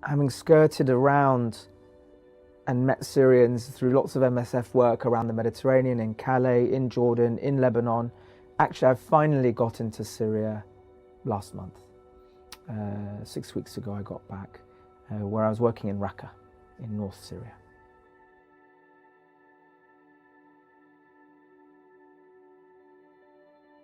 having skirted around and met Syrians through lots of MSF work around the Mediterranean, in Calais, in Jordan, in Lebanon. Actually, I finally got into Syria last month. 6 weeks ago I got back, where I was working in Raqqa in North Syria.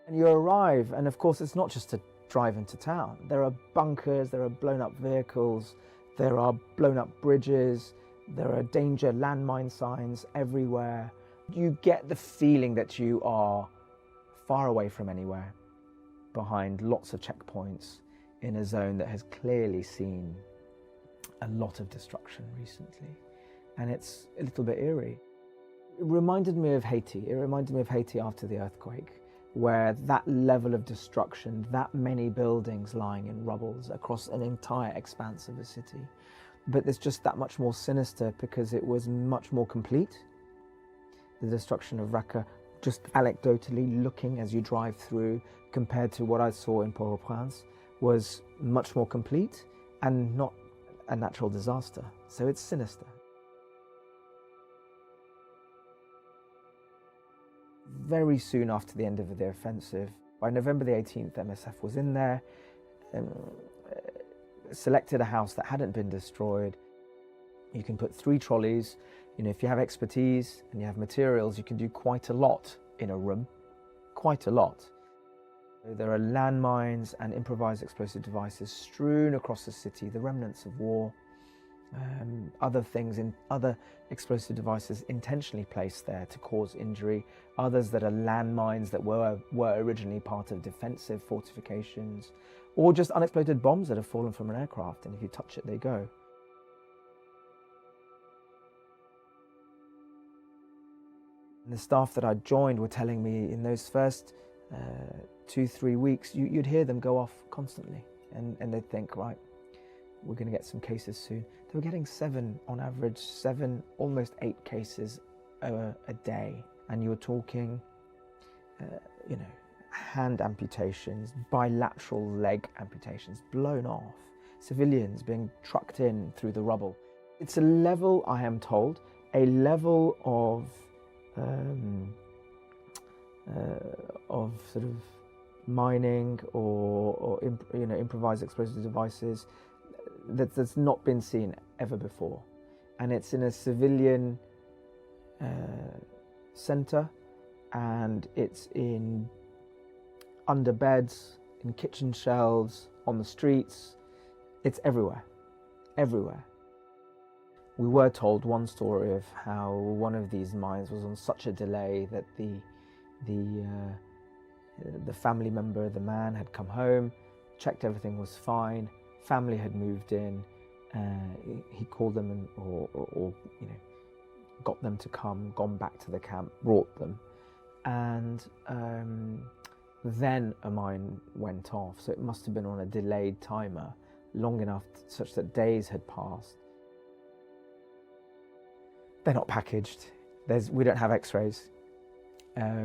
And you arrive, and of course it's not just to drive into town. There are bunkers, there are blown up vehicles, there are blown up bridges, there are danger landmine signs everywhere. You get the feeling that you are far away from anywhere, behind lots of checkpoints, in a zone that has clearly seen a lot of destruction recently. And it's a little bit eerie. It reminded me of Haiti. It reminded me of Haiti after the earthquake, where that level of destruction, that many buildings lying in rubbles across an entire expanse of a city. But it's just that much more sinister because it was much more complete. The destruction of Raqqa, just anecdotally looking as you drive through, compared to what I saw in Port-au-Prince, was much more complete and not a natural disaster. So it's sinister. Very soon after the end of the offensive, by November the 18th, MSF was in there, selected a house that hadn't been destroyed. You can put 3 trolleys. If you have expertise and you have materials, you can do quite a lot in a room, quite a lot. There are landmines and improvised explosive devices strewn across the city, the remnants of war, other things, other explosive devices intentionally placed there to cause injury, others that are landmines that were originally part of defensive fortifications, or just unexploded bombs that have fallen from an aircraft, and if you touch it, they go. And the staff that I joined were telling me in those first 2-3 weeks, you'd hear them go off constantly, and they'd think, right, we're going to get some cases soon. They were getting 7 on average, 7, almost 8 cases a day. And you were talking, hand amputations, bilateral leg amputations, blown off, civilians being trucked in through the rubble. It's a level, I am told, a level of sort of mining or improvised explosive devices that's not been seen ever before. And it's in a civilian centre, and it's in under beds, in kitchen shelves, on the streets. It's everywhere, everywhere. We were told one story of how one of these mines was on such a delay that the family member, the man, had come home, checked everything was fine, family had moved in, he called them or got them to come, gone back to the camp, brought them, and then a mine went off. So it must have been on a delayed timer, long enough such that days had passed. They're not packaged. We don't have x-rays.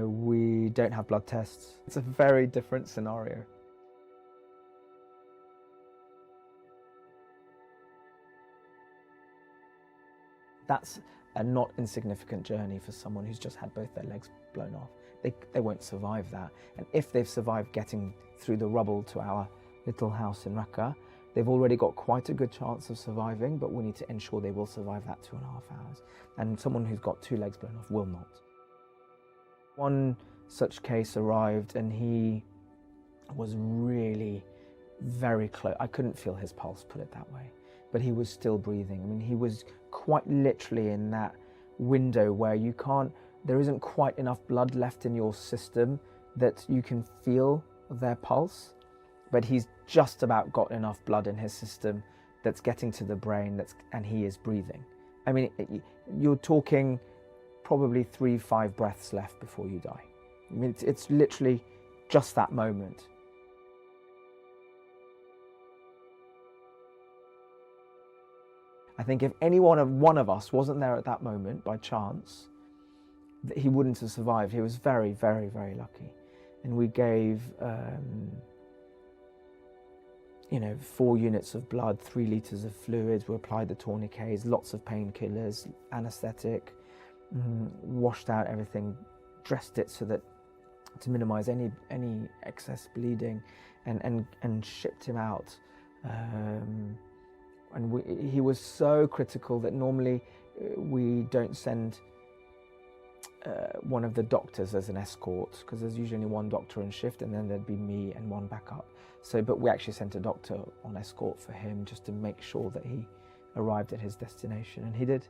We don't have blood tests. It's a very different scenario. That's a not insignificant journey for someone who's just had both their legs blown off. They won't survive that. And if they've survived getting through the rubble to our little house in Raqqa, they've already got quite a good chance of surviving, but we need to ensure they will survive that 2.5 hours. And someone who's got 2 legs blown off will not. One such case arrived, and he was really very close. I couldn't feel his pulse, put it that way, but he was still breathing. I mean, he was quite literally in that window where there isn't quite enough blood left in your system that you can feel their pulse, but he's just about got enough blood in his system that's getting to the brain, and he is breathing. I mean, you're talking probably 3-5 breaths left before you die. I mean, it's literally just that moment. I think if one of us wasn't there at that moment by chance, he wouldn't have survived. He was very, very, very lucky. And we gave 4 units of blood, 3 litres of fluids. We applied the tourniquets, lots of painkillers, anaesthetic, washed out everything, dressed it so that to minimise any excess bleeding, and shipped him out. He was so critical that normally we don't send one of the doctors as an escort, because there's usually only one doctor on shift, and then there'd be me and one backup. But we actually sent a doctor on escort for him just to make sure that he arrived at his destination, and he did.